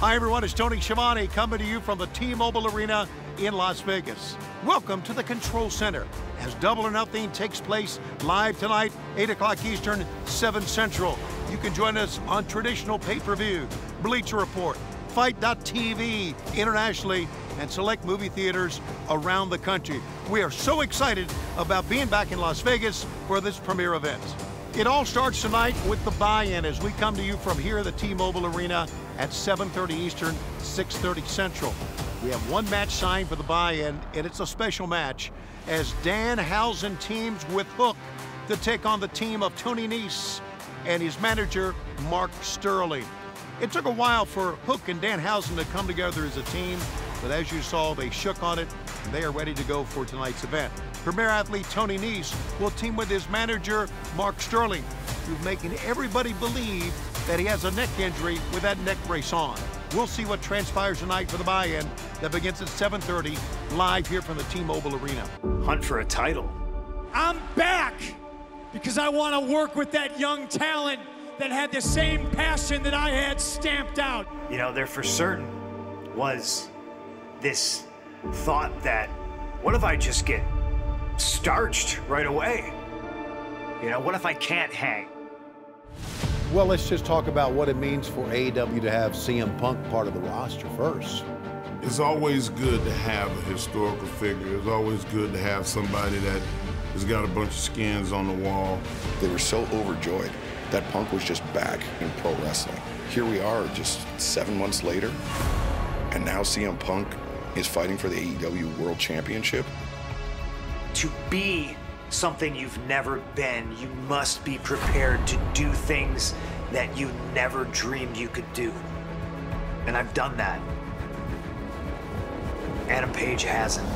Hi, everyone. It's Tony Schiavone coming to you from the T-Mobile Arena in Las Vegas. Welcome to the Control Center as Double or Nothing takes place live tonight, 8 o'clock Eastern, 7 Central. You can join us on traditional pay-per-view, Bleacher Report, Fight.tv internationally, and select movie theaters around the country. We are so excited about being back in Las Vegas for this premiere event. It all starts tonight with the buy-in as we come to you from here at the T-Mobile Arena at 7:30 Eastern, 6:30 Central. We have one match signed for the buy-in, and it's a special match as Danhausen teams with Hook to take on the team of Tony Nese and his manager, Mark Sterling. It took a while for Hook and Danhausen to come together as a team, but as you saw, they shook on it, and they are ready to go for tonight's event. Premier athlete Tony Nese will team with his manager, Mark Sterling, who's making everybody believe that he has a neck injury with that neck brace on. We'll see what transpires tonight for the buy-in that begins at 7:30, live here from the T-Mobile Arena. Hunt for a title. I'm back because I want to work with that young talent that had the same passion that I had stamped out. You know, there for certain was this thought that, what if I just get starched right away? You know, what if I can't hang? Well, let's just talk about what it means for AEW to have CM Punk part of the roster first. It's always good to have a historical figure. It's always good to have somebody that has got a bunch of skins on the wall. They were so overjoyed that Punk was just back in pro wrestling. Here we are just 7 months later, and now CM Punk is fighting for the AEW World Championship. To be something you've never been, you must be prepared to do things that you never dreamed you could do. And I've done that. Adam Page hasn't.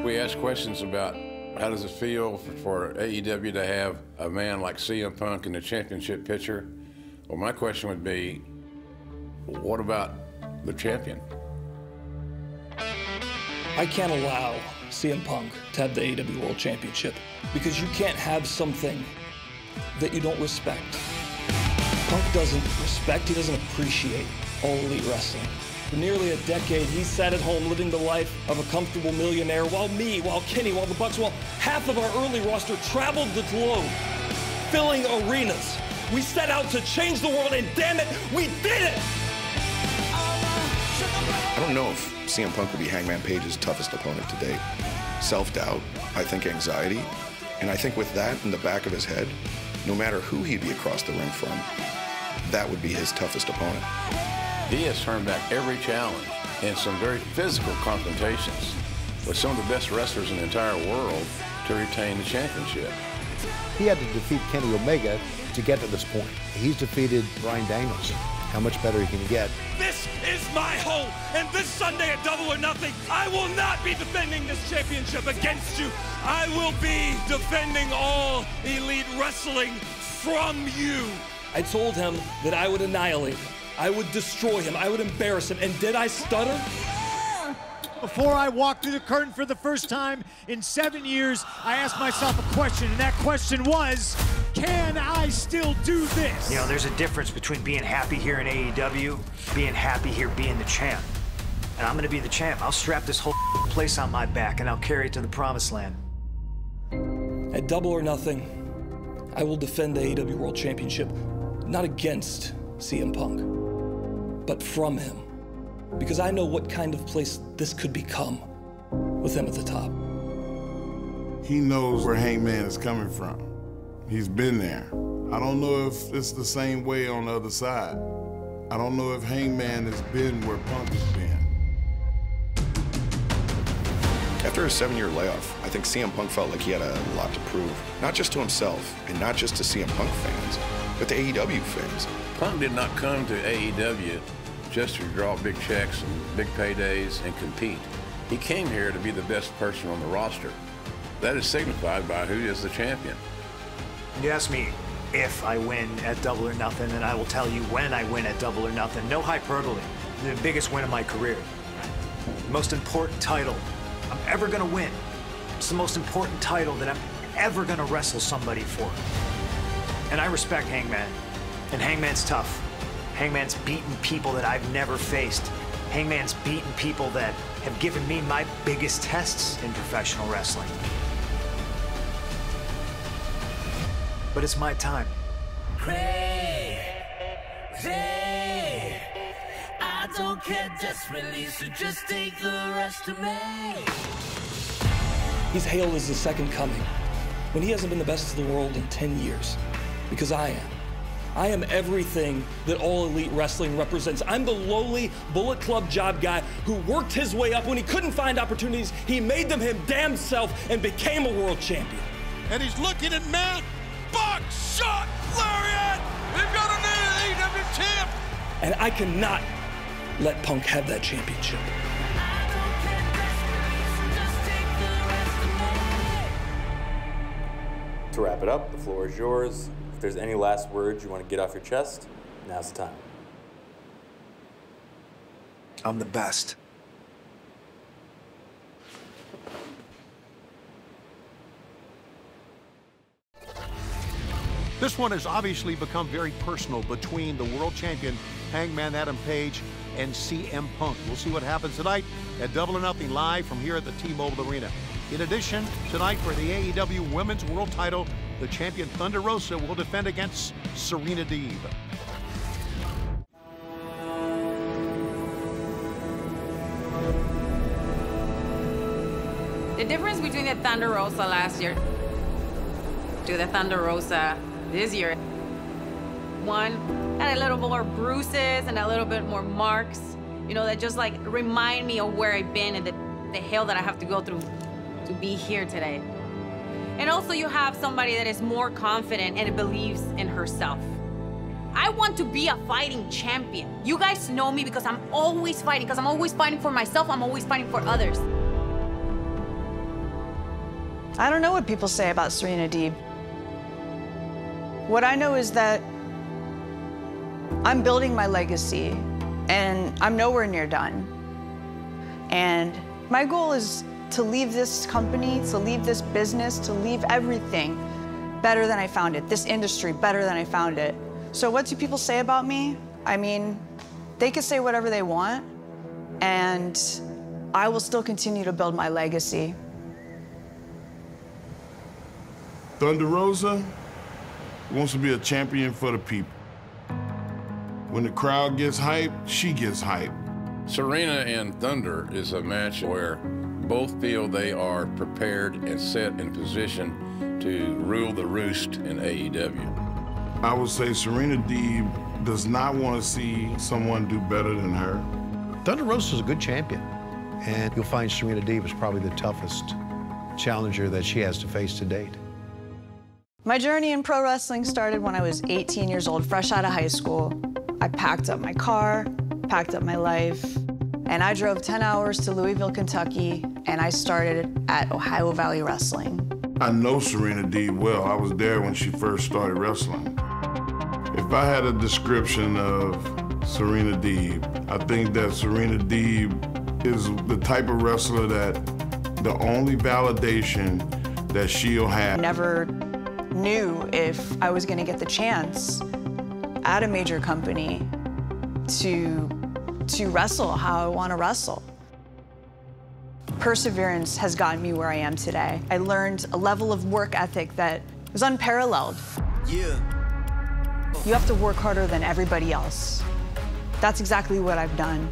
We ask questions about how does it feel for AEW to have a man like CM Punk in the championship picture? Well, my question would be, what about the champion? I can't allow CM Punk to have the AEW World Championship because you can't have something that you don't respect. Punk doesn't respect, he doesn't appreciate All Elite Wrestling. For nearly a decade, he sat at home living the life of a comfortable millionaire while me, while Kenny, while the Bucks, while half of our early roster traveled the globe, filling arenas. We set out to change the world, and damn it, we did it! I don't know if CM Punk will be Hangman Page's toughest opponent to date. Self-doubt, I think anxiety, and I think with that in the back of his head, no matter who he'd be across the ring from, that would be his toughest opponent. He has turned back every challenge in some very physical confrontations with some of the best wrestlers in the entire world to retain the championship. He had to defeat Kenny Omega to get to this point. He's defeated Bryan Danielson. How much better he can get. This is my home, and this Sunday at Double or Nothing, I will not be defending this championship against you. I will be defending All Elite Wrestling from you. I told him that I would annihilate him. I would destroy him. I would embarrass him. And did I stutter? Before I walked through the curtain for the first time in 7 years, I asked myself a question, and that question was, can I still do this? You know, there's a difference between being happy here in AEW, being happy here being the champ. And I'm gonna be the champ. I'll strap this whole place on my back, and I'll carry it to the promised land. At Double or Nothing, I will defend the AEW World Championship, not against CM Punk, but from him. Because I know what kind of place this could become with him at the top. He knows where Hangman is coming from. He's been there. I don't know if it's the same way on the other side. I don't know if Hangman has been where Punk has been. After a 7-year layoff, I think CM Punk felt like he had a lot to prove, not just to himself and not just to CM Punk fans, but to AEW fans. Punk did not come to AEW just to draw big checks and big paydays and compete. He came here to be the best person on the roster. That is signified by who is the champion. You ask me if I win at Double or Nothing, and I will tell you when I win at Double or Nothing. No hyperbole. The biggest win of my career. The most important title I'm ever gonna win. It's the most important title that I'm ever gonna wrestle somebody for. And I respect Hangman. And Hangman's tough. Hangman's beaten people that I've never faced. Hangman's beaten people that have given me my biggest tests in professional wrestling. But it's my time. Crazy. I don't care, just release it, just take the rest of me. He's hailed as the second coming, when he hasn't been the best in the world in 10 years, because I am. I am everything that All Elite Wrestling represents. I'm the lowly Bullet Club job guy who worked his way up when he couldn't find opportunities. He made them his damn self and became a world champion. And he's looking at Matt. Box shot, lariat! We've got a new AEW champ! And I cannot let Punk have that championship. To wrap it up, the floor is yours. If there's any last words you want to get off your chest, now's the time. I'm the best. This one has obviously become very personal between the world champion Hangman Adam Page and CM Punk. We'll see what happens tonight at Double or Nothing live from here at the T-Mobile Arena. In addition, tonight for the AEW Women's World Title, the champion Thunder Rosa will defend against Serena Deeb. The difference between the Thunder Rosa last year to the Thunder Rosa this year, one had a little more bruises and a little bit more marks, you know, that just like remind me of where I've been and the hell that I have to go through to be here today. And also you have somebody that is more confident and believes in herself. I want to be a fighting champion. You guys know me because I'm always fighting, because I'm always fighting for myself, I'm always fighting for others. I don't know what people say about Serena Deeb. What I know is that I'm building my legacy and I'm nowhere near done. And my goal is to leave this company, to leave this business, to leave everything better than I found it, this industry better than I found it. So what do people say about me? I mean, they can say whatever they want, and I will still continue to build my legacy. Thunder Rosa wants to be a champion for the people. When the crowd gets hyped, she gets hyped. Serena and Thunder is a match where both feel they are prepared and set in position to rule the roost in AEW. I would say Serena Deeb does not want to see someone do better than her. Thunder Rosa is a good champion, and you'll find Serena Deeb is probably the toughest challenger that she has to face to date. My journey in pro wrestling started when I was 18 years old, fresh out of high school. I packed up my car, packed up my life, and I drove 10 hours to Louisville, Kentucky, and I started at Ohio Valley Wrestling. I know Serena Deeb well. I was there when she first started wrestling. If I had a description of Serena Deeb, I think that Serena Deeb is the type of wrestler that the only validation that she'll have. I never knew if I was going to get the chance at a major company to wrestle how I want to wrestle. Perseverance has gotten me where I am today. I learned a level of work ethic that was unparalleled. Yeah. You have to work harder than everybody else. That's exactly what I've done.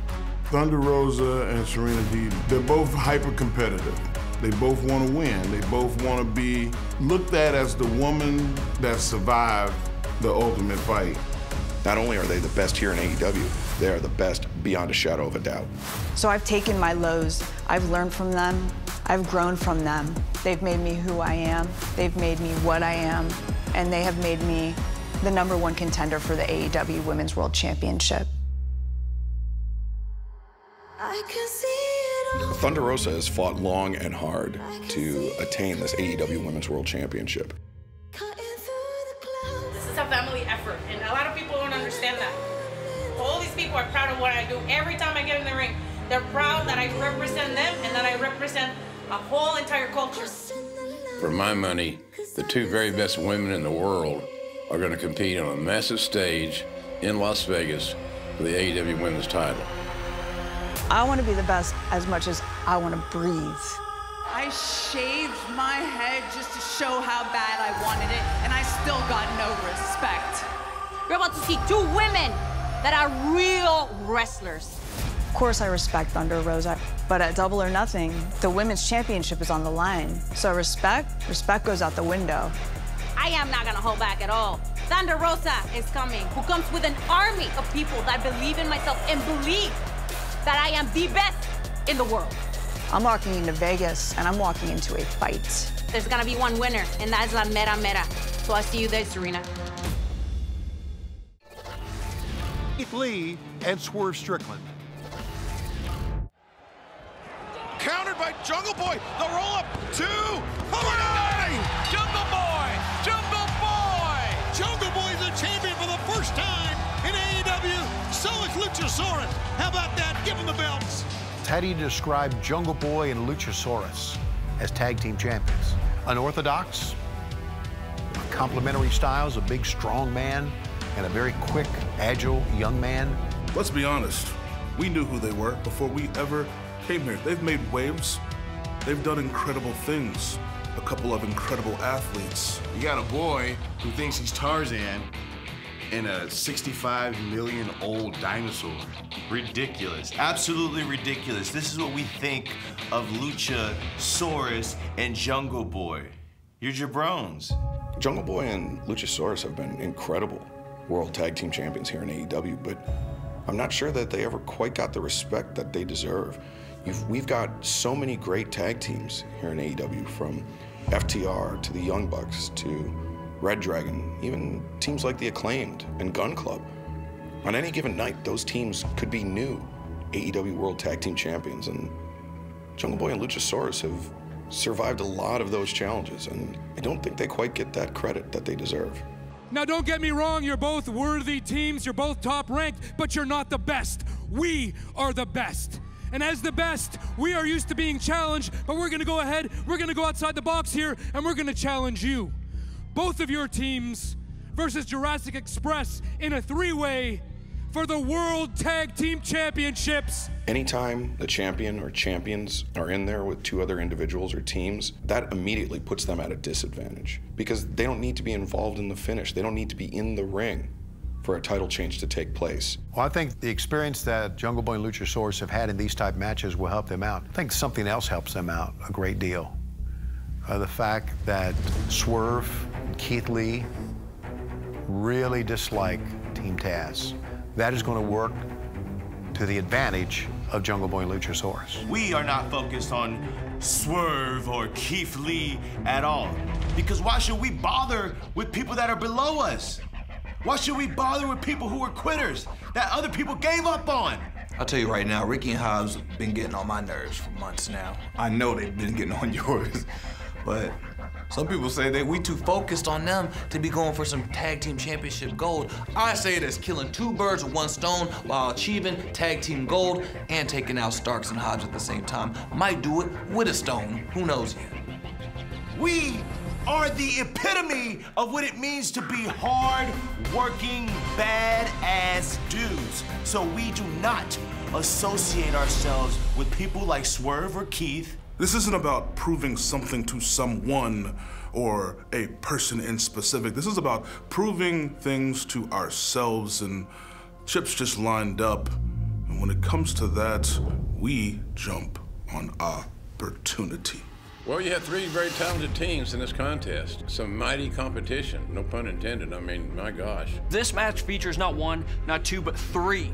Thunder Rosa and Serena Deeb, they're both hyper-competitive. They both want to win. They both want to be looked at as the woman that survived the ultimate fight. Not only are they the best here in AEW, they are the best beyond a shadow of a doubt. So I've taken my lows, I've learned from them, I've grown from them. They've made me who I am, they've made me what I am, and they have made me the #1 contender for the AEW Women's World Championship. I can see it all. Thunder Rosa has fought long and hard to attain this AEW Women's World Championship. This is a family effort, and a lot of people don't understand that. All these people are proud of what I do. Every time I get in the ring, they're proud that I represent them and that I represent a whole entire culture. For my money, the two very best women in the world are going to compete on a massive stage in Las Vegas for the AEW Women's title. I want to be the best as much as I want to breathe. I shaved my head just to show how bad I wanted it, and I still got no respect. You're about to see two women that are real wrestlers. Of course I respect Thunder Rosa, but at Double or Nothing, the women's championship is on the line. So respect goes out the window. I am not gonna hold back at all. Thunder Rosa is coming, who comes with an army of people that believe in myself and believe that I am the best in the world. I'm walking into Vegas, and I'm walking into a fight. There's gonna be one winner, and that's La Mera Mera. So I'll see you there, Serena. Keith Lee and Swerve Strickland. Countered by Jungle Boy. The roll-up. 2. Over 9. Jungle Boy. Jungle Boy. Jungle Boy is a champion for the first time in AEW. So is Luchasaurus. How about that? Give him the belts. How do you describe Jungle Boy and Luchasaurus as tag team champions? Unorthodox, complementary styles, a big, strong man, and a very quick, agile young man. Let's be honest. We knew who they were before we ever came here. They've made waves. They've done incredible things. A couple of incredible athletes. You got a boy who thinks he's Tarzan and a 65 million old dinosaur. Ridiculous. Absolutely ridiculous. This is what we think of Luchasaurus and Jungle Boy. You're jabrones. Jungle Boy and Luchasaurus have been incredible world tag team champions here in AEW, but I'm not sure that they ever quite got the respect that they deserve. We've got so many great tag teams here in AEW, from FTR to the Young Bucks to Red Dragon, even teams like the Acclaimed and Gun Club. On any given night, those teams could be new AEW World Tag Team Champions, and Jungle Boy and Luchasaurus have survived a lot of those challenges, and I don't think they quite get that credit that they deserve. Now, don't get me wrong, you're both worthy teams, you're both top ranked, but you're not the best. We are the best. And as the best, we are used to being challenged, but we're gonna go ahead, we're gonna go outside the box here, and we're gonna challenge you. Both of your teams versus Jurassic Express in a 3-way for the World Tag Team Championships. Anytime the champion or champions are in there with two other individuals or teams, that immediately puts them at a disadvantage because they don't need to be involved in the finish. They don't need to be in the ring for a title change to take place. Well, I think the experience that Jungle Boy and Luchasaurus have had in these type matches will help them out. I think something else helps them out a great deal. The fact that Swerve and Keith Lee really dislike Team Taz. That is going to work to the advantage of Jungle Boy and Luchasaurus. We are not focused on Swerve or Keith Lee at all. Because why should we bother with people that are below us? Why should we bother with people who are quitters that other people gave up on? I'll tell you right now, Ricky and Hobbs have been getting on my nerves for months now. I know they've been getting on yours, but some people say that we too focused on them to be going for some tag team championship gold. I say it as killing 2 birds with 1 stone while achieving tag team gold and taking out Starks and Hobbs at the same time. Might do it with a stone, who knows yet. We are the epitome of what it means to be hard-working, badass dudes. So we do not associate ourselves with people like Swerve or Keith. This isn't about proving something to someone or a person in specific. This is about proving things to ourselves, and chips just lined up. And when it comes to that, we jump on opportunity. Well, you have 3 very talented teams in this contest. Some mighty competition, no pun intended. I mean, my gosh. This match features not 1, not 2, but 3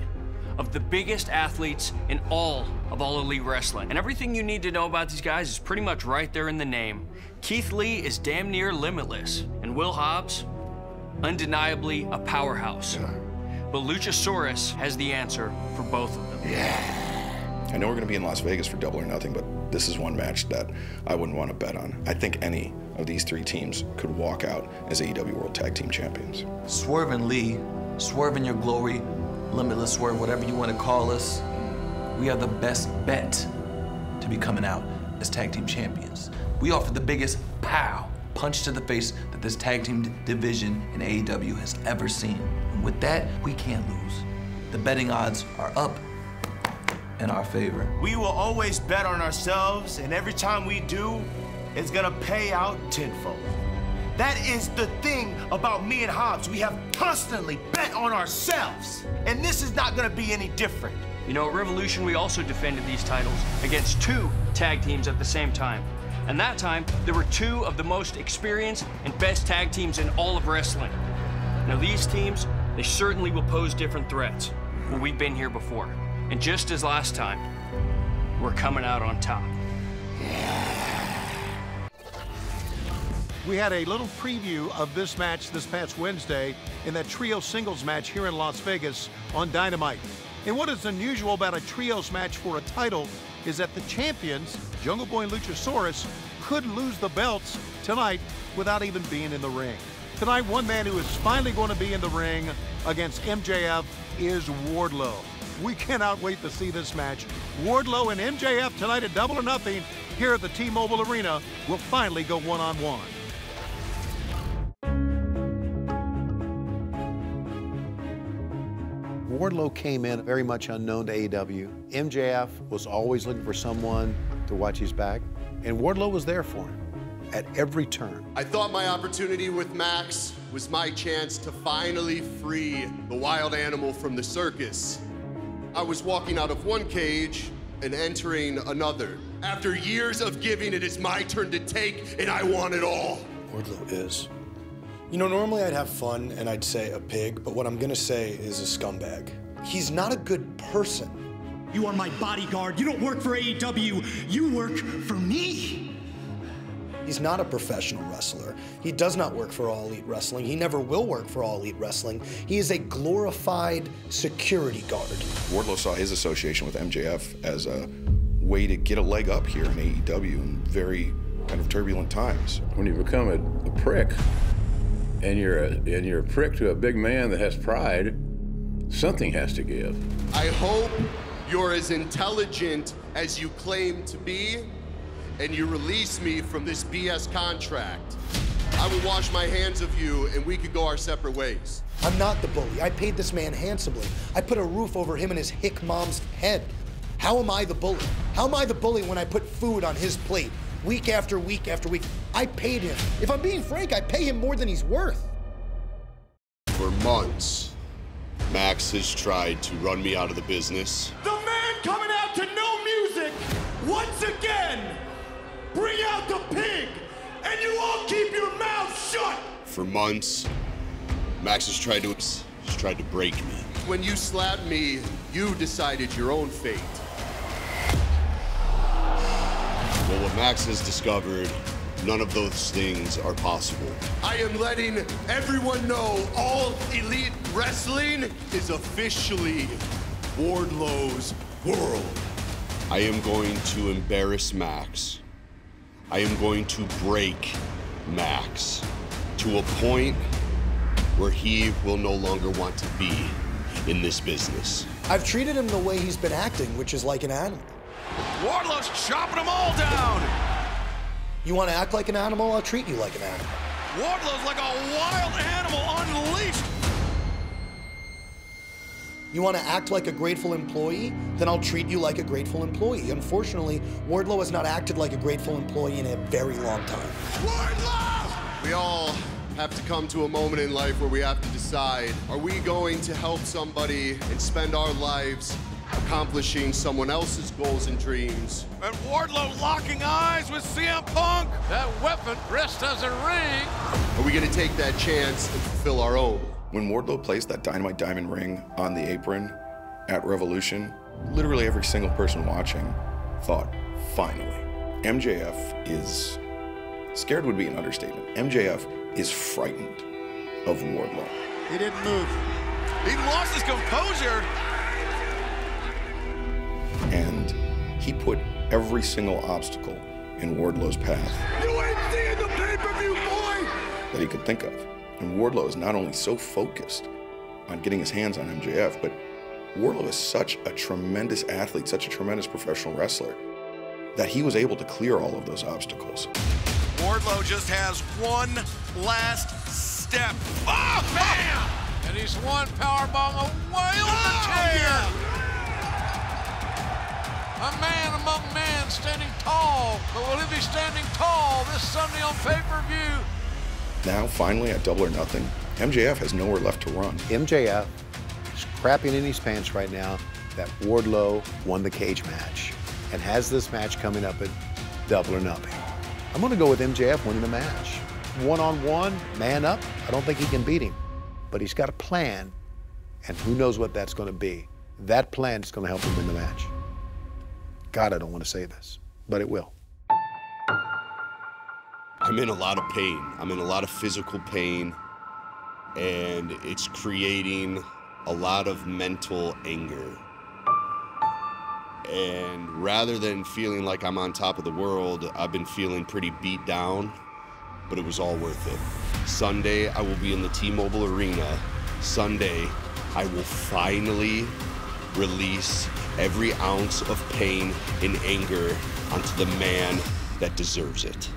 of the biggest athletes in all of All Elite Wrestling. And everything you need to know about these guys is pretty much right there in the name. Keith Lee is damn near limitless, and Will Hobbs, undeniably a powerhouse. Yeah. But Luchasaurus has the answer for both of them. Yeah. I know we're going to be in Las Vegas for Double or Nothing, but this is one match that I wouldn't want to bet on. I think any of these 3 teams could walk out as AEW World Tag Team Champions. Swerve and Lee, Swerve in your glory, Limitless Swerve, whatever you want to call us, we are the best bet to be coming out as tag team champions. We offer the biggest pow punch to the face that this tag team division in AEW has ever seen. And with that, we can't lose. The betting odds are up in our favor. We will always bet on ourselves, and every time we do, it's gonna pay out tenfold. That is the thing about me and Hobbs. We have constantly bet on ourselves, and this is not gonna be any different. You know, at Revolution, we also defended these titles against 2 tag teams at the same time. And that time, there were 2 of the most experienced and best tag teams in all of wrestling. Now, these teams, they certainly will pose different threats, but we've been here before. And just as last time, we're coming out on top. We had a little preview of this match this past Wednesday in that trio singles match here in Las Vegas on Dynamite. And what is unusual about a trios match for a title is that the champions, Jungle Boy and Luchasaurus, could lose the belts tonight without even being in the ring. Tonight, one man who is finally going to be in the ring against MJF is Wardlow. We cannot wait to see this match. Wardlow and MJF tonight at Double or Nothing here at the T-Mobile Arena will finally go one-on-one. Wardlow came in very much unknown to AEW. MJF was always looking for someone to watch his back, and Wardlow was there for him at every turn. I thought my opportunity with Max was my chance to finally free the wild animal from the circus. I was walking out of one cage and entering another. After years of giving, it is my turn to take, and I want it all. Wardlow is. You know, normally I'd have fun and I'd say a pig, but what I'm gonna say is a scumbag. He's not a good person. You are my bodyguard. You don't work for AEW. You work for me. He's not a professional wrestler. He does not work for All Elite Wrestling. He never will work for All Elite Wrestling. He is a glorified security guard. Wardlow saw his association with MJF as a way to get a leg up here in AEW in very kind of turbulent times. When you become a prick, and you're a prick to a big man that has pride, something has to give. I hope you're as intelligent as you claim to be, and you release me from this BS contract. I will wash my hands of you, and we could go our separate ways. I'm not the bully. I paid this man handsomely. I put a roof over him and his hick mom's head. How am I the bully? How am I the bully when I put food on his plate? Week after week after week. I paid him. If I'm being frank, I pay him more than he's worth. For months, Max has tried to run me out of the business. The man coming out to no music once again. Bring out the pig, and you all keep your mouth shut. For months, Max has tried to break me. When you slapped me, you decided your own fate. Well, what Max has discovered, none of those things are possible. I am letting everyone know All Elite Wrestling is officially Wardlow's world. I am going to embarrass Max. I am going to break Max to a point where he will no longer want to be in this business. I've treated him the way he's been acting, which is like an animal. Wardlow's chopping them all down. You want to act like an animal? I'll treat you like an animal. Wardlow's like a wild animal unleashed. You want to act like a grateful employee? Then I'll treat you like a grateful employee. Unfortunately, Wardlow has not acted like a grateful employee in a very long time. Wardlow! We all have to come to a moment in life where we have to decide, are we going to help somebody and spend our lives accomplishing someone else's goals and dreams? And Wardlow locking eyes with CM Punk. That weapon dressed as a ring. Are we going to take that chance and fulfill our own? When Wardlow placed that Dynamite Diamond ring on the apron at Revolution, literally every single person watching thought, finally. MJF is, scared would be an understatement. MJF is frightened of Wardlow. He didn't move. He lost his composure. And he put every single obstacle in Wardlow's path. You ain't seeing the pay-per-view, boy! That he could think of. And Wardlow is not only so focused on getting his hands on MJF, but Wardlow is such a tremendous athlete, such a tremendous professional wrestler, that he was able to clear all of those obstacles. Wardlow just has one last step. Oh, bam! And he's one powerbomb away on the chair. A man among men standing tall, but will he be standing tall this Sunday on pay-per-view? Now, finally, at Double or Nothing, MJF has nowhere left to run. MJF is crapping in his pants right now that Wardlow won the cage match and has this match coming up at Double or Nothing. I'm going to go with MJF winning the match. One-on-one, man up, I don't think he can beat him. But he's got a plan, and who knows what that's going to be. That plan is going to help him win the match. God, I don't want to say this, but it will. I'm in a lot of pain. I'm in a lot of physical pain, and it's creating a lot of mental anger. And rather than feeling like I'm on top of the world, I've been feeling pretty beat down, but it was all worth it. Sunday, I will be in the T-Mobile Arena. Sunday, I will finally release every ounce of pain and anger onto the man that deserves it.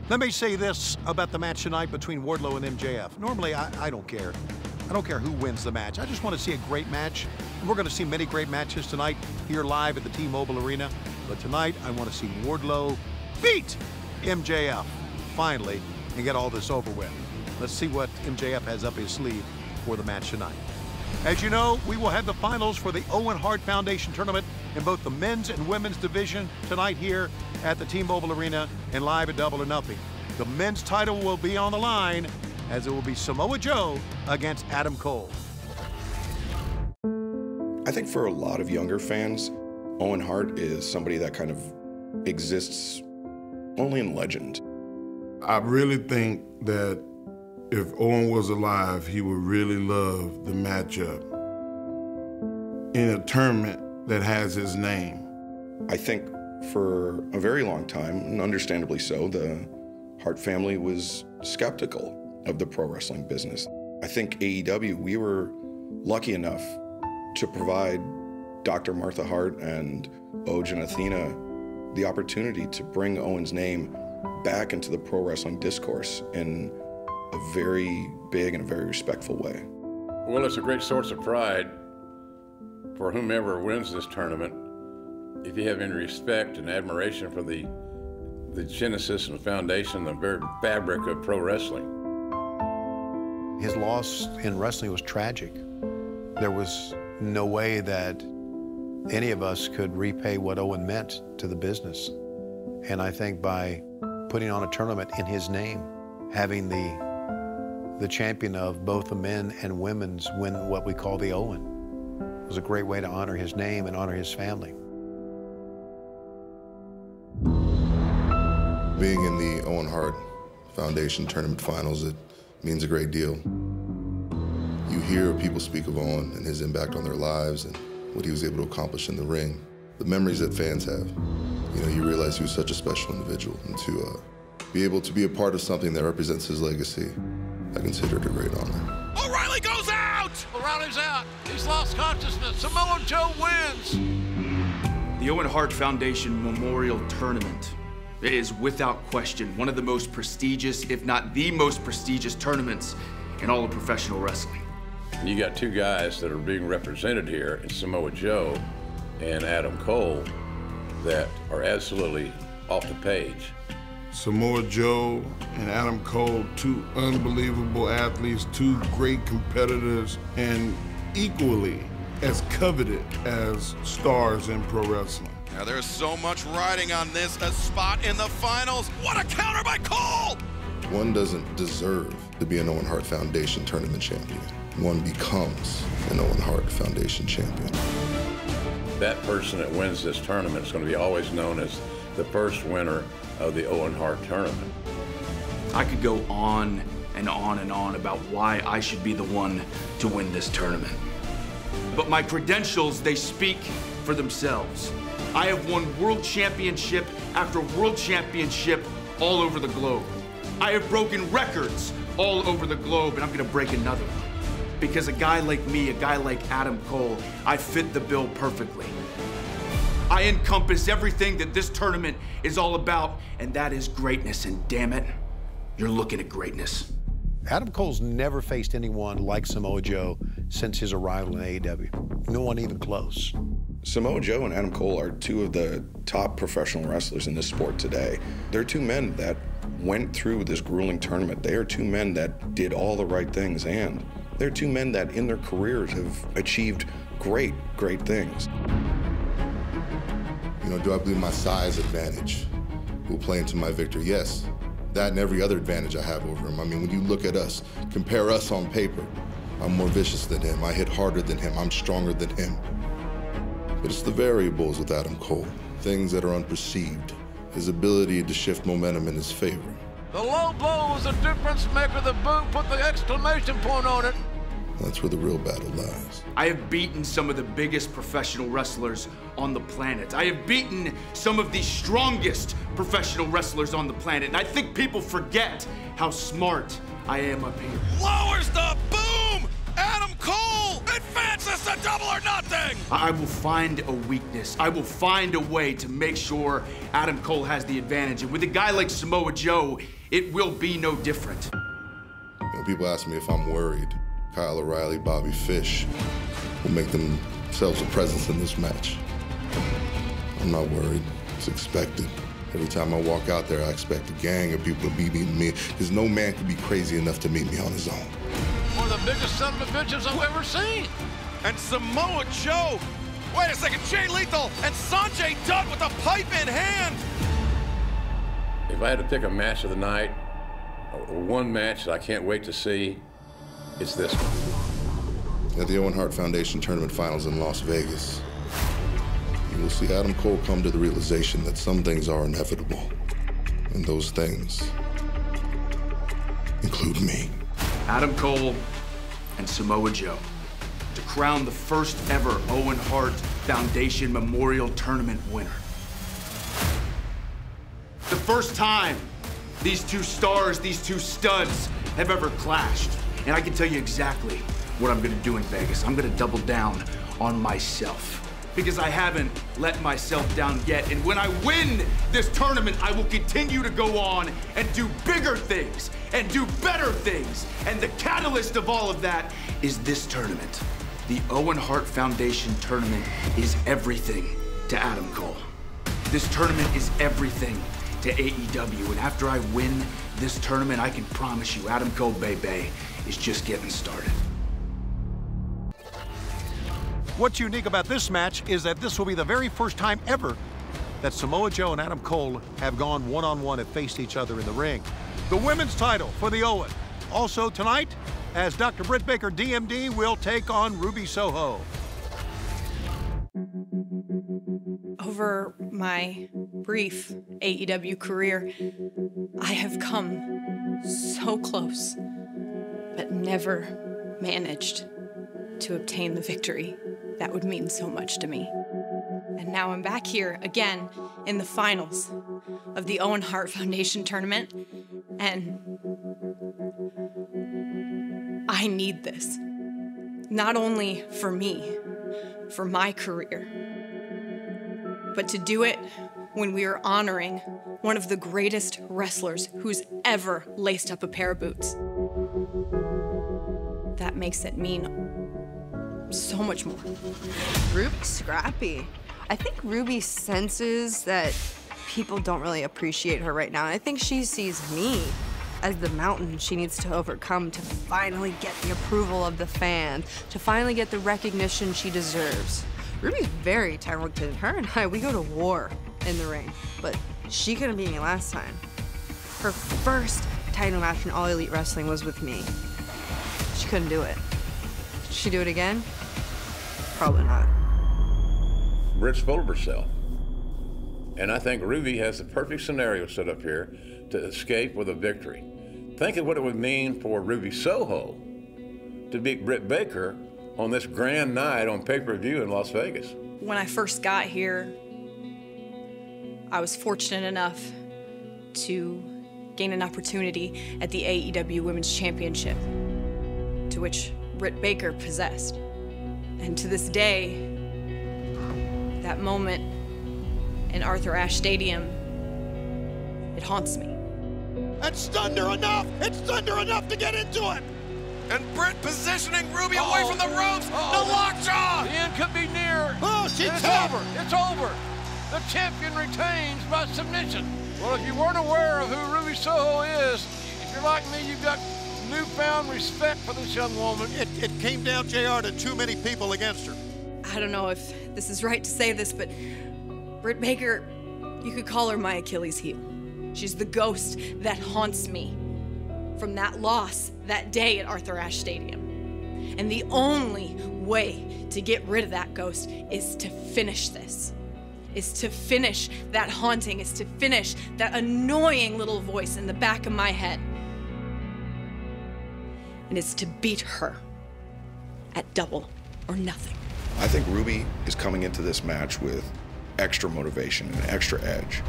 Let me say this about the match tonight between Wardlow and MJF. Normally, I don't care. I don't care who wins the match. I just want to see a great match. And we're going to see many great matches tonight here live at the T-Mobile Arena. But tonight, I want to see Wardlow beat MJF, finally, and get all this over with. Let's see what MJF has up his sleeve for the match tonight. As you know, we will have the finals for the Owen Hart Foundation tournament in both the men's and women's division tonight here at the T-Mobile Arena and live at Double or Nothing. The men's title will be on the line as it will be Samoa Joe against Adam Cole. I think for a lot of younger fans, Owen Hart is somebody that kind of exists only in legend. I really think that if Owen was alive, he would really love the matchup in a tournament that has his name. I think for a very long time, and understandably so, the Hart family was skeptical of the pro wrestling business. I think AEW, we were lucky enough to provide Dr. Martha Hart and Oj and Athena the opportunity to bring Owen's name back into the pro wrestling discourse in a very big and a very respectful way. Well, it's a great source of pride for whomever wins this tournament if you have any respect and admiration for the genesis and foundation, the very fabric of pro wrestling. His loss in wrestling was tragic. There was no way that any of us could repay what Owen meant to the business. And I think by putting on a tournament in his name, having the champion of both the men and women's win what we call the Owen, was a great way to honor his name and honor his family. Being in the Owen Hart Foundation Tournament Finals, it means a great deal. You hear people speak of Owen and his impact on their lives and what he was able to accomplish in the ring. The memories that fans have. You know, you realize he was such a special individual, and to be able to be a part of something that represents his legacy, I consider it a great honor. O'Reilly goes out! O'Reilly's out. He's lost consciousness. Samoa Joe wins. The Owen Hart Foundation Memorial Tournament is without question one of the most prestigious, if not the most prestigious tournaments in all of professional wrestling. You got two guys that are being represented here in Samoa Joe and Adam Cole that are absolutely off the page. Samoa Joe and Adam Cole, two unbelievable athletes, two great competitors, and equally as coveted as stars in pro wrestling. Now there's so much riding on this, a spot in the finals. What a counter by Cole! One doesn't deserve to be an Owen Hart Foundation Tournament champion. One becomes an Owen Hart Foundation champion. That person that wins this tournament is going to be always known as the first winner of the Owen Hart tournament. I could go on and on and on about why I should be the one to win this tournament. But my credentials, they speak for themselves. I have won world championship after world championship all over the globe. I have broken records all over the globe, and I'm gonna break another one. Because a guy like me, a guy like Adam Cole, I fit the bill perfectly. I encompass everything that this tournament is all about, and that is greatness. And damn it, you're looking at greatness. Adam Cole's never faced anyone like Samoa Joe since his arrival in AEW. No one even close. Samoa Joe and Adam Cole are two of the top professional wrestlers in this sport today. They're two men that went through this grueling tournament. They are two men that did all the right things, and they're two men that in their careers have achieved great, great things. You know, do I believe my size advantage will play into my victory? Yes. That and every other advantage I have over him. I mean, when you look at us, compare us on paper, I'm more vicious than him. I hit harder than him. I'm stronger than him. But it's the variables with Adam Cole, things that are unperceived, his ability to shift momentum in his favor. The low blow was a difference maker. The boom put the exclamation point on it. That's where the real battle lies. I have beaten some of the biggest professional wrestlers on the planet. I have beaten some of the strongest professional wrestlers on the planet. And I think people forget how smart I am up here. Lowers the boom! Adam Cole advances to Double or Nothing! I will find a weakness. I will find a way to make sure Adam Cole has the advantage. And with a guy like Samoa Joe, it will be no different. You know, people ask me if I'm worried. Kyle O'Reilly, Bobby Fish will make themselves a presence in this match. I'm not worried. It's expected. Every time I walk out there, I expect a gang of people to be meeting me, because no man could be crazy enough to meet me on his own. One of the biggest son of a bitches I've ever seen. And Samoa Joe. Wait a second, Jay Lethal and Sanjay Dutt with a pipe in hand. If I had to pick a match of the night, or one match that I can't wait to see, it's this one. At the Owen Hart Foundation Tournament Finals in Las Vegas, you will see Adam Cole come to the realization that some things are inevitable. And those things include me. Adam Cole and Samoa Joe to crown the first ever Owen Hart Foundation Memorial Tournament winner. The first time these two stars, these two studs have ever clashed. And I can tell you exactly what I'm gonna do in Vegas. I'm gonna double down on myself, because I haven't let myself down yet. And when I win this tournament, I will continue to go on and do bigger things and do better things. And the catalyst of all of that is this tournament. The Owen Hart Foundation tournament is everything to Adam Cole. This tournament is everything to AEW. And after I win this tournament, I can promise you, Adam Cole, baby, is just getting started. What's unique about this match is that this will be the very first time ever that Samoa Joe and Adam Cole have gone one-on-one and faced each other in the ring. The women's title for the Owen. Also tonight, as Dr. Britt Baker, DMD, will take on Ruby Soho. Over my brief AEW career, I have come so close, but never managed to obtain the victory that would mean so much to me. And now I'm back here again in the finals of the Owen Hart Foundation tournament, and I need this. Not only for me, for my career, but to do it when we are honoring one of the greatest wrestlers who's ever laced up a pair of boots. That makes it mean so much more. Ruby's scrappy. I think Ruby senses that people don't really appreciate her right now. And I think she sees me as the mountain she needs to overcome to finally get the approval of the fans, to finally get the recognition she deserves. Ruby's very talented. Her and I, we go to war in the ring, but she couldn't beat me last time. Her first title match in All Elite Wrestling was with me. She couldn't do it. Did she do it again? Probably not. Britt's full of herself. And I think Ruby has the perfect scenario set up here to escape with a victory. Think of what it would mean for Ruby Soho to beat Britt Baker on this grand night on pay-per-view in Las Vegas. When I first got here, I was fortunate enough to gain an opportunity at the AEW Women's Championship, to which Britt Baker possessed. And to this day, that moment in Arthur Ashe Stadium, it haunts me. It's Thunder enough! It's Thunder enough to get into it! And Britt positioning Ruby away from the ropes. The lockjaw! The end could be near. Oh, she's it's over. It's over. The champion retains by submission. Well, if you weren't aware of who Ruby Soho is, if you're like me, you've got newfound respect for this young woman. It came down, JR, to too many people against her. I don't know if this is right to say this, but Britt Baker, you could call her my Achilles heel. She's the ghost that haunts me from that loss that day at Arthur Ashe Stadium. And the only way to get rid of that ghost is to finish this. Is to finish that haunting, is to finish that annoying little voice in the back of my head. And it's to beat her at Double or Nothing. I think Ruby is coming into this match with extra motivation and extra edge.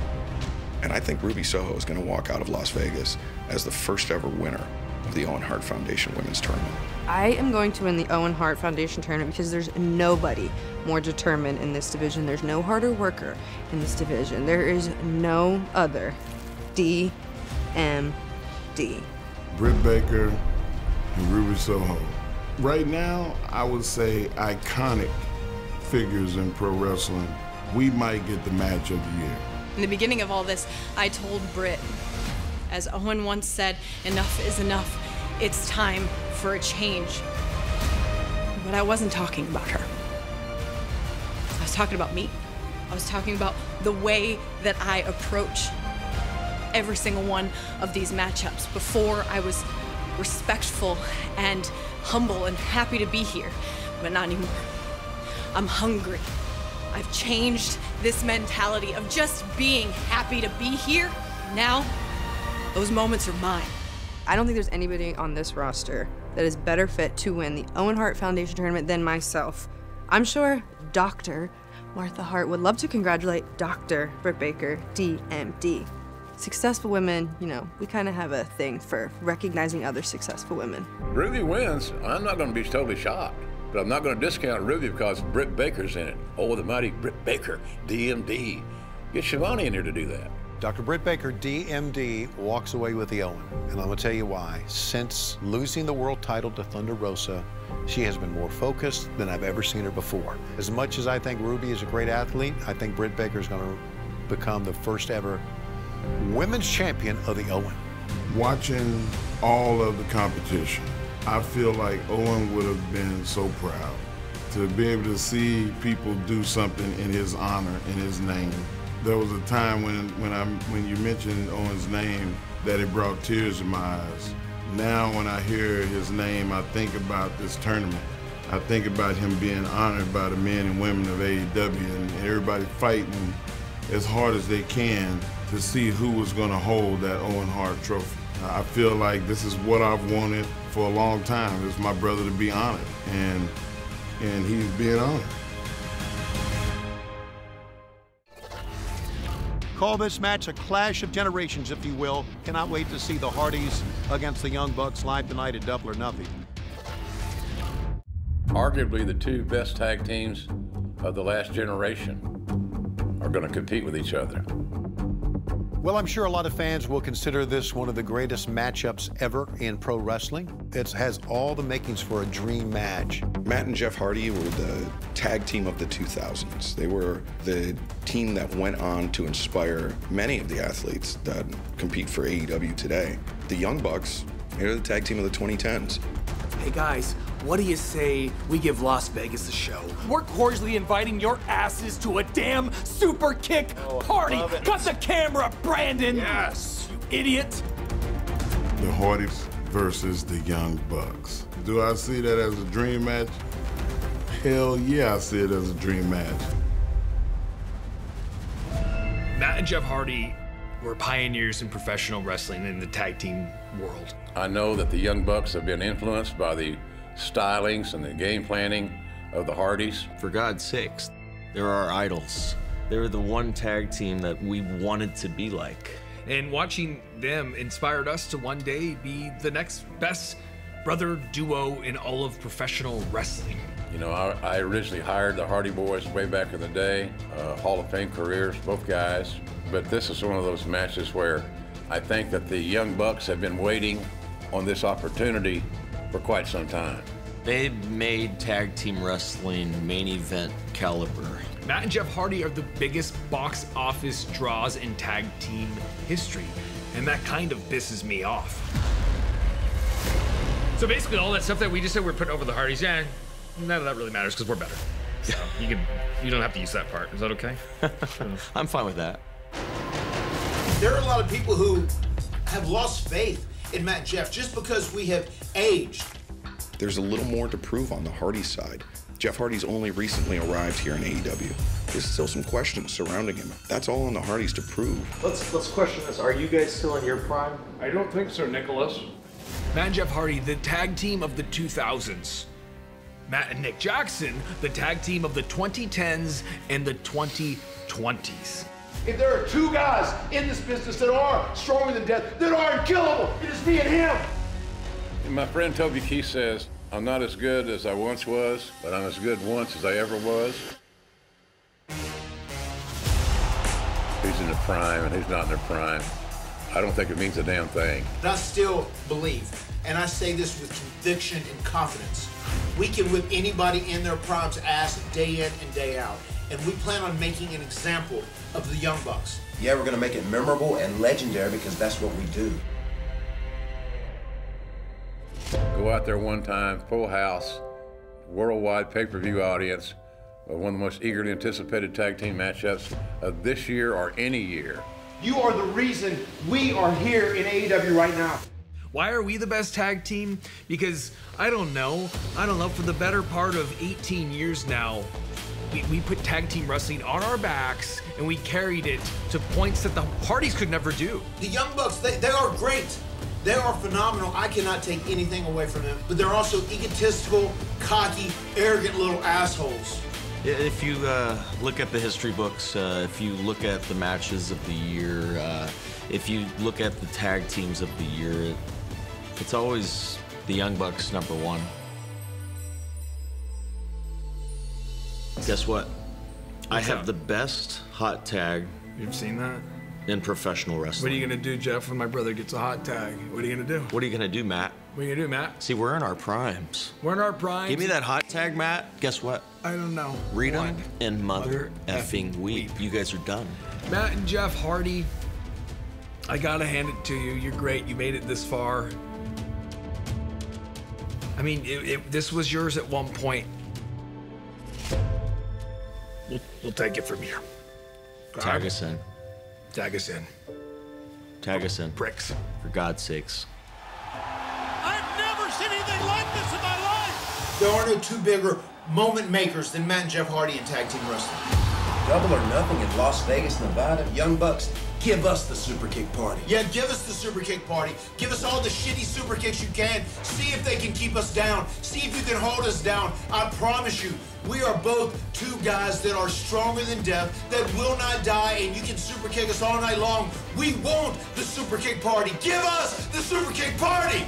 And I think Ruby Soho is going to walk out of Las Vegas as the first ever winner of the Owen Hart Foundation Women's Tournament. I am going to win the Owen Hart Foundation Tournament because there's nobody more determined in this division. There's no harder worker in this division. There is no other DMD. Britt Baker and Ruby Soho. Right now, I would say iconic figures in pro wrestling. We might get the match of the year. In the beginning of all this, I told Britt, as Owen once said, enough is enough. It's time for a change. But I wasn't talking about her. I was talking about me. I was talking about the way that I approach every single one of these matchups. Before, I was respectful and humble and happy to be here, but not anymore. I'm hungry. I've changed this mentality of just being happy to be here. Now, those moments are mine. I don't think there's anybody on this roster that is better fit to win the Owen Hart Foundation Tournament than myself. I'm sure Dr. Martha Hart would love to congratulate Dr. Britt Baker, DMD. Successful women, you know, we kind of have a thing for recognizing other successful women. Ruby wins, I'm not going to be totally shocked. But I'm not going to discount Ruby because Britt Baker's in it. Oh, the mighty Britt Baker, DMD. Get Shivani in here to do that. Dr. Britt Baker, DMD, walks away with the Owen. And I'm going to tell you why. Since losing the world title to Thunder Rosa, she has been more focused than I've ever seen her before. As much as I think Ruby is a great athlete, I think Britt Baker is going to become the first ever women's champion of the Owen. Watching all of the competition, I feel like Owen would have been so proud to be able to see people do something in his honor, in his name. There was a time when you mentioned Owen's name that it brought tears to my eyes. Now when I hear his name, I think about this tournament. I think about him being honored by the men and women of AEW and everybody fighting as hard as they can to see who was going to hold that Owen Hart trophy. I feel like this is what I've wanted for a long time. It's my brother to be honored, and he's being honored. Call this match a clash of generations, if you will. Cannot wait to see the Hardys against the Young Bucks live tonight at Double or Nothing. Arguably the two best tag teams of the last generation are going to compete with each other. Well, I'm sure a lot of fans will consider this one of the greatest matchups ever in pro wrestling. It has all the makings for a dream match. Matt and Jeff Hardy were the tag team of the 2000s. They were the team that went on to inspire many of the athletes that compete for AEW today. The Young Bucks, they're the tag team of the 2010s. Hey guys, what do you say we give Las Vegas a show? We're cordially inviting your asses to a damn super kick party. Cut the camera, Brandon. Yes, you idiot. The Hardys versus the Young Bucks. Do I see that as a dream match? Hell yeah, I see it as a dream match. Matt and Jeff Hardy were pioneers in professional wrestling in the tag team world. I know that the Young Bucks have been influenced by the stylings and the game planning of the Hardys. For God's sakes, they're our idols. They're the one tag team that we wanted to be like. And watching them inspired us to one day be the next best brother duo in all of professional wrestling. You know, I originally hired the Hardy Boys way back in the day, Hall of Fame careers, both guys. But this is one of those matches where I think that the Young Bucks have been waiting on this opportunity for quite some time. They made tag team wrestling main event caliber. Matt and Jeff Hardy are the biggest box office draws in tag team history, and that kind of pisses me off. So basically all that stuff that we just said we're putting over the Hardys, yeah, none of that really matters because we're better. So you don't have to use that part. Is that okay? I'm fine with that. There are a lot of people who have lost faith in Matt and Jeff just because we have aged. There's a little more to prove on the Hardy side. Jeff Hardy's only recently arrived here in AEW. There's still some questions surrounding him. That's all on the Hardys to prove. Let's question this. Are you guys still in your prime? I don't think so, Nicholas. Matt and Jeff Hardy, the tag team of the 2000s. Matt and Nick Jackson, the tag team of the 2010s and the 2020s. If there are two guys in this business that are stronger than death, that are unkillable, it is me and him. And my friend Toby Keith says, I'm not as good as I once was, but I'm as good once as I ever was. Who's in their prime and who's not in their prime, I don't think it means a damn thing. But I still believe, and I say this with conviction and confidence, we can whip anybody in their prime's ass day in and day out. And we plan on making an example of the Young Bucks. Yeah, we're gonna make it memorable and legendary because that's what we do. Go out there one time, full house, worldwide pay-per-view audience, one of the most eagerly anticipated tag team matchups of this year or any year. You are the reason we are here in AEW right now. Why are we the best tag team? Because, I don't know, for the better part of 18 years now, we put tag team wrestling on our backs and we carried it to points that the Hardys could never do. The Young Bucks, they are great. They are phenomenal. I cannot take anything away from them. But they're also egotistical, cocky, arrogant little assholes. If you look at the history books, if you look at the matches of the year, if you look at the tag teams of the year, it's always the Young Bucks #1. Guess what? I have the best hot tag. You've seen that? In professional wrestling. What are you gonna do, Jeff, when my brother gets a hot tag? What are you gonna do? What are you gonna do, Matt? What are you gonna do, Matt? See, we're in our primes. We're in our primes. Give me that hot tag, Matt. Guess what? I don't know. Rita and Mother effing Weep. You guys are done. Matt and Jeff Hardy, I gotta hand it to you. You're great. You made it this far. I mean, this was yours at one point. We'll take it from here. Tag us in. Tag us in. Tag us in. Bricks. For God's sakes. I've never seen anything like this in my life. There are no two bigger moment makers than Matt and Jeff Hardy in tag team wrestling. Double or Nothing in Las Vegas, Nevada. Young Bucks, give us the super kick party. Yeah, give us the super kick party. Give us all the shitty super kicks you can. See if they can keep us down. See if you can hold us down. I promise you, we are both two guys that are stronger than death, that will not die, and you can super kick us all night long. We want the super kick party. Give us the super kick party.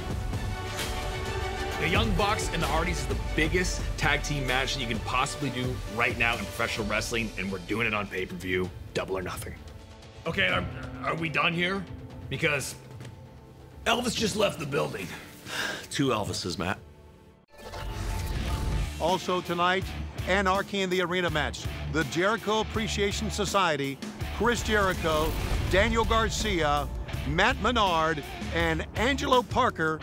The Young Bucks and the Hardys is the biggest tag team match that you can possibly do right now in professional wrestling, and we're doing it on pay-per-view, Double or Nothing. Okay, are we done here? Because Elvis just left the building. 2 Elvises, Matt. Also tonight, Anarchy in the Arena match. The Jericho Appreciation Society, Chris Jericho, Daniel Garcia, Matt Menard, and Angelo Parker,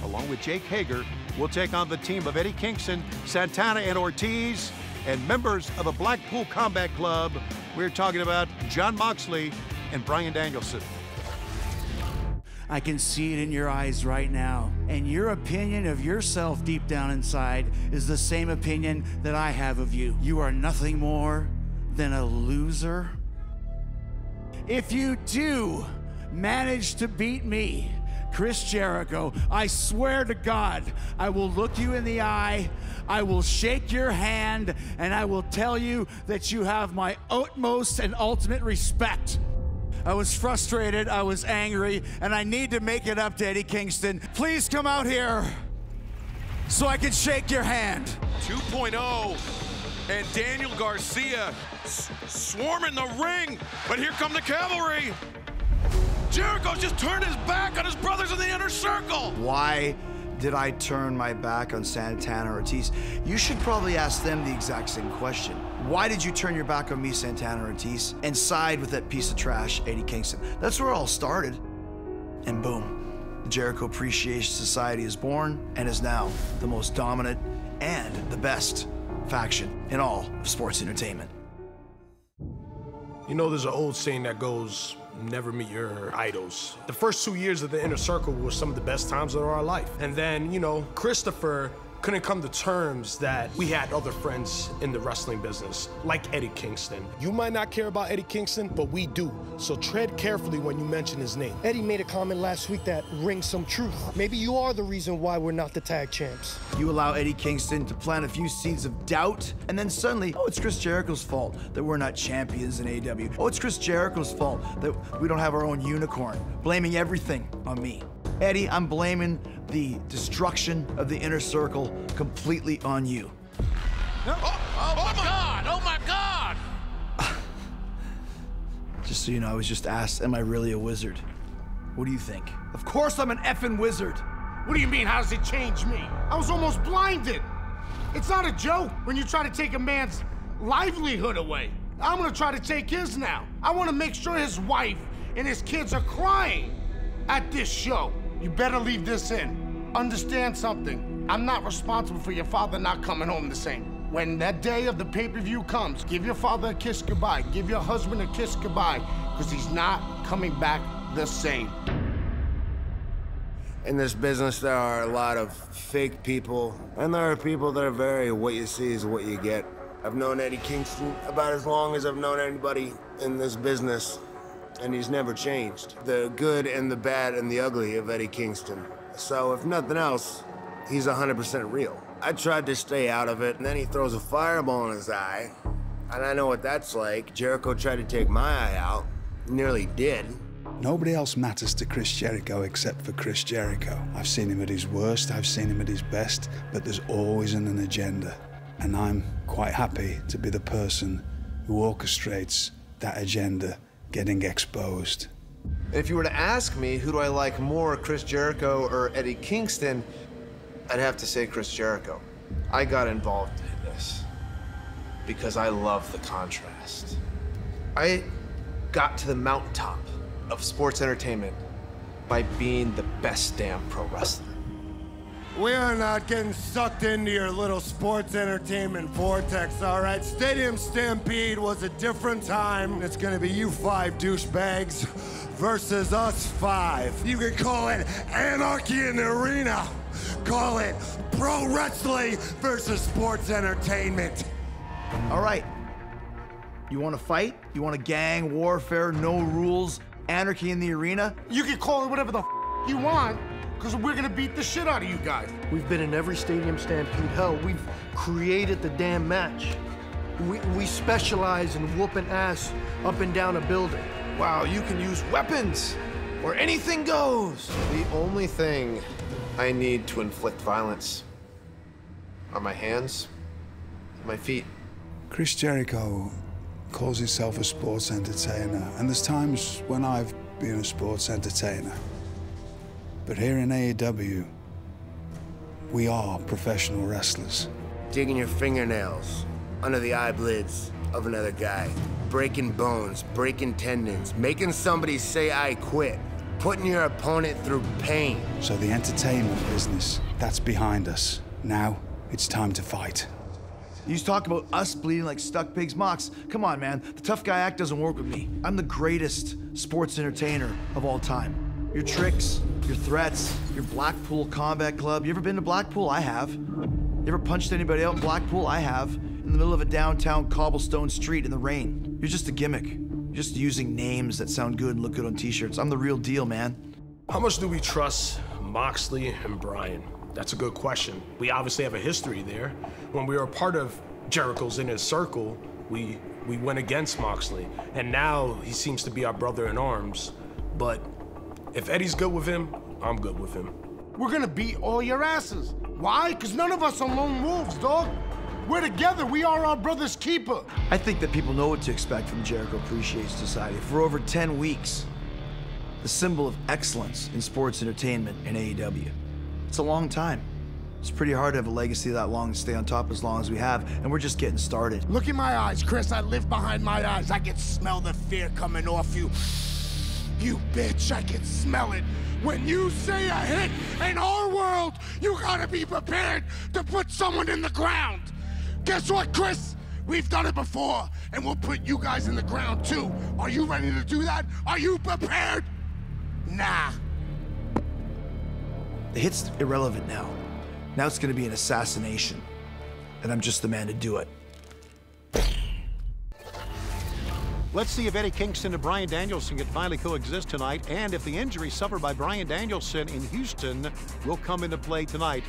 along with Jake Hager, will take on the team of Eddie Kingston, Santana, and Ortiz, and members of the Blackpool Combat Club. We're talking about Jon Moxley and Bryan Danielson. I can see it in your eyes right now. And your opinion of yourself deep down inside is the same opinion that I have of you. You are nothing more than a loser. If you do manage to beat me, Chris Jericho, I swear to God, I will look you in the eye, I will shake your hand, and I will tell you that you have my utmost and ultimate respect. I was frustrated, I was angry, and I need to make it up to Eddie Kingston. Please come out here. so I can shake your hand. 2.0, and Daniel Garcia swarming the ring, but here come the cavalry. Jericho just turned his back on his brothers in the inner circle. Why did I turn my back on Santana Ortiz? You should probably ask them the exact same question. Why did you turn your back on me, Santana Ortiz, and side with that piece of trash, Eddie Kingston? That's where it all started. And boom, the Jericho Appreciation Society is born and is now the most dominant and the best faction in all of sports entertainment. You know, there's an old saying that goes, never meet your idols. The first 2 years of the Inner Circle were some of the best times of our life. And then, you know, Christopher couldn't come to terms that we had other friends in the wrestling business, like Eddie Kingston. You might not care about Eddie Kingston, but we do. So tread carefully when you mention his name. Eddie made a comment last week that rings some truth. Maybe you are the reason why we're not the tag champs. You allow Eddie Kingston to plant a few seeds of doubt, and then suddenly, oh, it's Chris Jericho's fault that we're not champions in AEW. Oh, it's Chris Jericho's fault that we don't have our own unicorn, blaming everything on me. Eddie, I'm blaming the destruction of the Inner Circle completely on you. Oh my God! Oh my God! Just so you know, I was just asked, am I really a wizard? What do you think? Of course I'm an effing wizard. What do you mean, how does it change me? I was almost blinded. It's not a joke when you try to take a man's livelihood away. I'm gonna try to take his now. I wanna make sure his wife and his kids are crying at this show. You better leave this in. Understand something. I'm not responsible for your father not coming home the same. When that day of the pay-per-view comes, give your father a kiss goodbye. Give your husband a kiss goodbye, because he's not coming back the same. In this business, there are a lot of fake people, and there are people that are very what you see is what you get. I've known Eddie Kingston about as long as I've known anybody in this business, and he's never changed. The good and the bad and the ugly of Eddie Kingston. So if nothing else, he's 100% real. I tried to stay out of it, and then he throws a fireball in his eye, and I know what that's like. Jericho tried to take my eye out, nearly did. Nobody else matters to Chris Jericho except for Chris Jericho. I've seen him at his worst, I've seen him at his best, but there's always an agenda. And I'm quite happy to be the person who orchestrates that agenda getting exposed. If you were to ask me, who do I like more, Chris Jericho or Eddie Kingston, I'd have to say Chris Jericho. I got involved in this because I love the contrast. I got to the mountaintop of sports entertainment by being the best damn pro wrestler. We are not getting sucked into your little sports entertainment vortex, all right? Stadium Stampede was a different time. It's gonna be you 5 douchebags versus us 5. You can call it anarchy in the arena. Call it pro wrestling versus sports entertainment. All right. You want to fight? You want a gang warfare, no rules, anarchy in the arena? You can call it whatever the you want, because we're gonna beat the shit out of you guys. We've been in every Stadium Stampede. Hell, we've created the damn match. We specialize in whooping ass up and down a building. Wow, you can use weapons, or anything goes. The only thing I need to inflict violence are my hands and my feet. Chris Jericho calls himself a sports entertainer, and there's times when I've been a sports entertainer. But here in AEW, we are professional wrestlers. Digging your fingernails under the eyelids of another guy, breaking bones, breaking tendons, making somebody say I quit, putting your opponent through pain. So the entertainment business, that's behind us. Now, it's time to fight. You talk about us bleeding like stuck pigs' mocks. Come on, man. The tough guy act doesn't work with me. I'm the greatest sports entertainer of all time. Your tricks, your threats, your Blackpool Combat Club. You ever been to Blackpool? I have. You ever punched anybody out in Blackpool? I have. In the middle of a downtown cobblestone street in the rain. You're just a gimmick. You're just using names that sound good and look good on t-shirts. I'm the real deal, man. How much do we trust Moxley and Bryan? That's a good question. We obviously have a history there. When we were a part of Jericho's Inner Circle, we went against Moxley. And now he seems to be our brother in arms. But if Eddie's good with him, I'm good with him. we're gonna beat all your asses. Why? Because none of us are lone wolves, dog. We're together. We are our brother's keeper. I think that people know what to expect from Jericho Appreciation Society. For over 10 weeks, the symbol of excellence in sports entertainment in AEW. It's a long time. It's pretty hard to have a legacy that long and stay on top as long as we have, and we're just getting started. Look in my eyes, Chris. I live behind my eyes. I can smell the fear coming off you. You bitch, I can smell it. When you say a hit in our world, you gotta be prepared to put someone in the ground. Guess what, Chris? We've done it before, and we'll put you guys in the ground too. Are you ready to do that? Are you prepared? Nah. The hit's irrelevant now. Now it's gonna be an assassination, and I'm just the man to do it. Let's see if Eddie Kingston and Bryan Danielson can finally coexist tonight, and if the injury suffered by Bryan Danielson in Houston will come into play tonight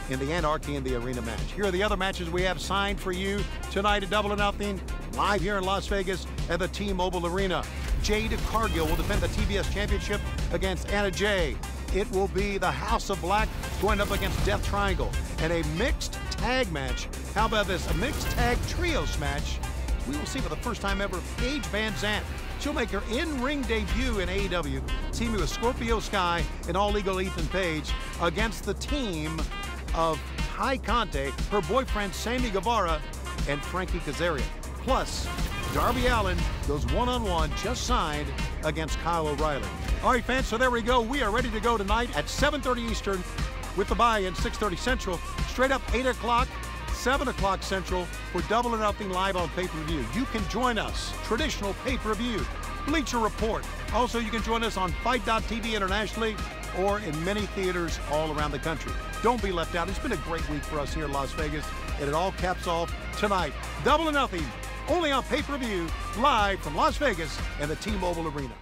in the Anarchy in the Arena match. Here are the other matches we have signed for you tonight at Double or Nothing, live here in Las Vegas at the T-Mobile Arena. Jade Cargill will defend the TBS Championship against Anna Jay. It will be the House of Black going up against Death Triangle. And a mixed tag match. How about this? A mixed tag trios match. We will see for the first time ever Paige Van Zandt. She'll make her in-ring debut in AEW, teaming with Scorpio Sky and All Legal Ethan Page against the team of Ty Conte, her boyfriend Sammy Guevara, and Frankie Kazarian. Plus, Darby Allin goes one-on-one, just signed, against Kyle O'Reilly. All right, fans, so there we go. We are ready to go tonight at 7:30 Eastern with the buy-in, 6:30 Central. Straight up 8 o'clock, 7 o'clock Central for Double or Nothing live on pay-per-view. You can join us, traditional pay-per-view, Bleacher Report. Also, you can join us on Fight.tv internationally or in many theaters all around the country. Don't be left out. It's been a great week for us here in Las Vegas, and it all caps off tonight. Double or Nothing, only on pay-per-view, live from Las Vegas and the T-Mobile Arena.